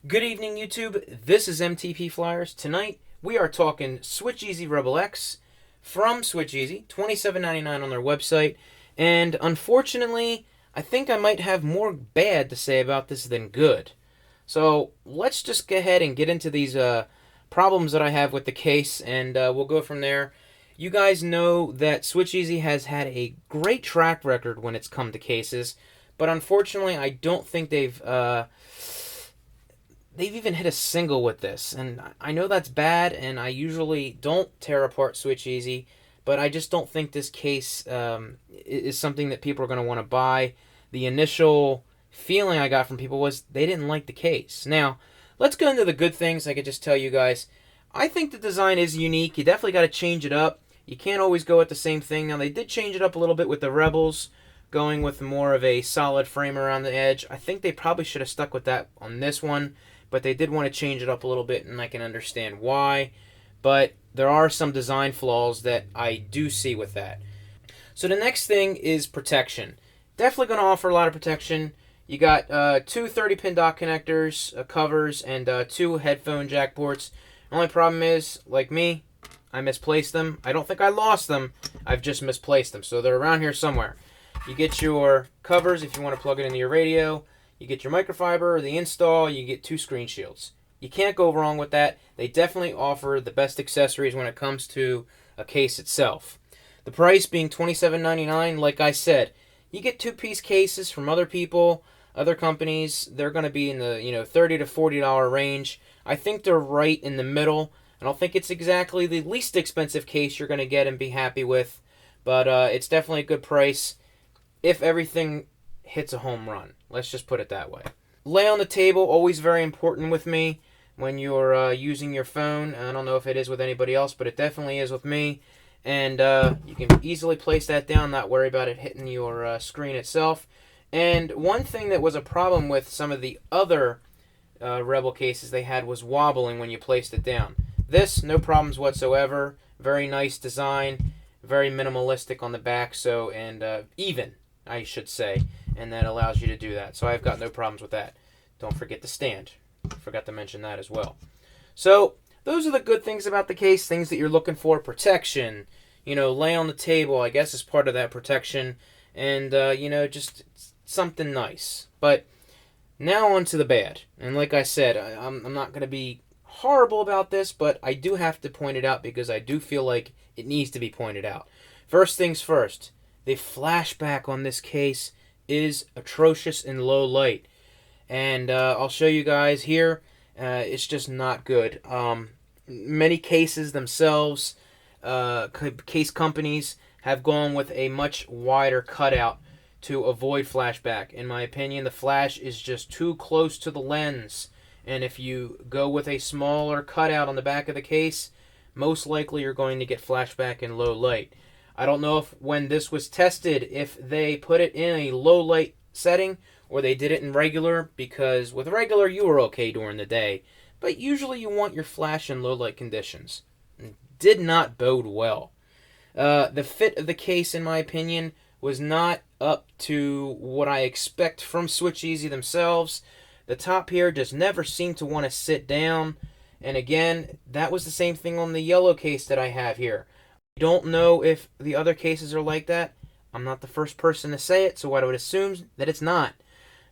Good evening, YouTube. This is MTP Flyers. Tonight we are talking SwitchEasy Rebel X from SwitchEasy, $27.99 on their website. And unfortunately, I think I might have more bad to say about this than good. So let's just go ahead and get into these problems that I have with the case, and we'll go from there. You guys know that SwitchEasy has had a great track record when it's come to cases, but unfortunately, I don't think they've even hit a single with this. And I know that's bad, and I usually don't tear apart SwitchEasy, but I just don't think this case is something that people are going to want to buy. The initial feeling I got from people was they didn't like the case. Now, let's go into the good things. I could just tell you guys, I think the design is unique. You definitely got to change it up. You can't always go with the same thing. Now, they did change it up a little bit with the Rebels, going with more of a solid frame around the edge. I think they probably should have stuck with that on this one, but they did want to change it up a little bit, and I can understand why. But there are some design flaws that I do see with that. So the next thing is protection. Definitely going to offer a lot of protection. You got two 30-pin dock connectors, covers, and two headphone jack ports. Only problem is, like me, I misplaced them. I don't think I lost them. I've just misplaced them. So they're around here somewhere. You get your covers if you want to plug it into your radio. You get your microfiber, the install, you get two screen shields. You can't go wrong with that. They definitely offer the best accessories when it comes to a case itself. The price being $27.99, like I said, you get two-piece cases from other people, other companies. They're going to be in the $30 to $40 range. I think they're right in the middle. I don't think it's exactly the least expensive case you're going to get and be happy with, but it's definitely a good price if everything hits a home run. Let's just put it that way. Lay on the table, always very important with me when you're using your phone. I don't know if it is with anybody else, but it definitely is with me. And you can easily place that down, not worry about it hitting your screen itself. And one thing that was a problem with some of the other Rebel cases they had was wobbling when you placed it down. This, no problems whatsoever. Very nice design, very minimalistic on the back, and even, I should say, and that allows you to do that. So I've got no problems with that. Don't forget the stand. Forgot to mention that as well. So those are the good things about the case, things that you're looking for. Protection, lay on the table, I guess is part of that protection, and, just something nice. But now on to the bad. And like I said, I'm not going to be horrible about this, but I do have to point it out because I do feel like it needs to be pointed out. First things first, the flashback on this case is atrocious in low light. And I'll show you guys here. It's just not good. Many cases themselves, case companies, have gone with a much wider cutout to avoid flashback. In my opinion, the flash is just too close to the lens. And if you go with a smaller cutout on the back of the case, most likely you're going to get flashback in low light. I don't know if when this was tested, if they put it in a low light setting or they did it in regular, because with regular you were okay during the day, but usually you want your flash in low light conditions. Did not bode well. The fit of the case, in my opinion, was not up to what I expect from SwitchEasy themselves. The top here just never seemed to want to sit down. And again, that was the same thing on the yellow case that I have here. I don't know if the other cases are like that. I'm not the first person to say it, so I would assume that it's not.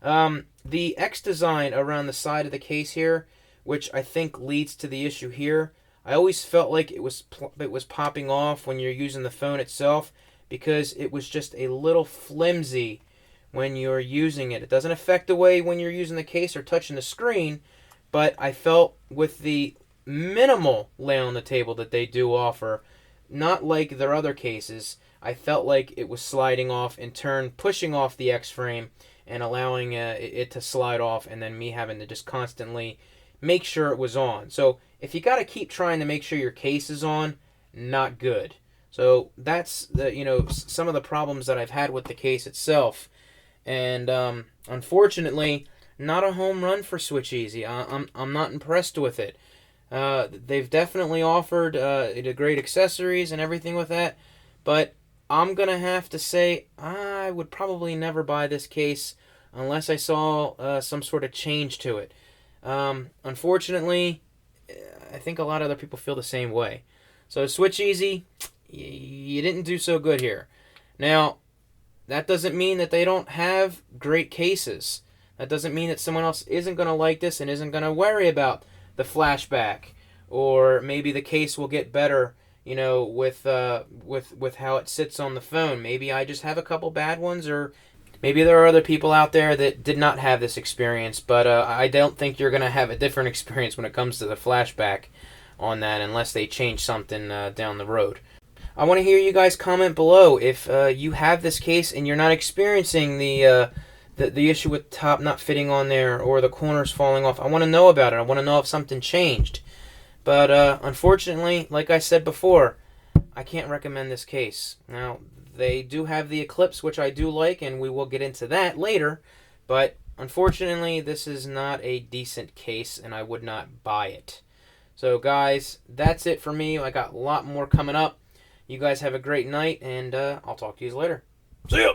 The X design around the side of the case here, which I think leads to the issue here, I always felt like it was popping off when you're using the phone itself because it was just a little flimsy when you're using it. It doesn't affect the way when you're using the case or touching the screen, but I felt with the minimal lay on the table that they do offer, not like their other cases, I felt like it was sliding off, in turn pushing off the X-frame and allowing it to slide off, and then me having to just constantly make sure it was on. So if you got to keep trying to make sure your case is on, not good. So that's some of the problems that I've had with the case itself. And unfortunately, not a home run for SwitchEasy. I'm not impressed with it. They've definitely offered great accessories and everything with that, but I'm going to have to say I would probably never buy this case unless I saw some sort of change to it. Unfortunately, I think a lot of other people feel the same way. So Switch Easy, you didn't do so good here. Now, that doesn't mean that they don't have great cases. That doesn't mean that someone else isn't going to like this and isn't going to worry about the flashback, or maybe the case will get better, with how it sits on the phone. Maybe I just have a couple bad ones, or maybe there are other people out there that did not have this experience. But I don't think you're going to have a different experience when it comes to the flashback on that, unless they change something down the road. I want to hear you guys comment below if you have this case and you're not experiencing the issue with top not fitting on there or the corners falling off. I want to know about it. I want to know if something changed. But unfortunately, like I said before, I can't recommend this case. Now, they do have the Eclipse, which I do like, and we will get into that later. But unfortunately, this is not a decent case, and I would not buy it. So, guys, that's it for me. I got a lot more coming up. You guys have a great night, and I'll talk to you later. See ya!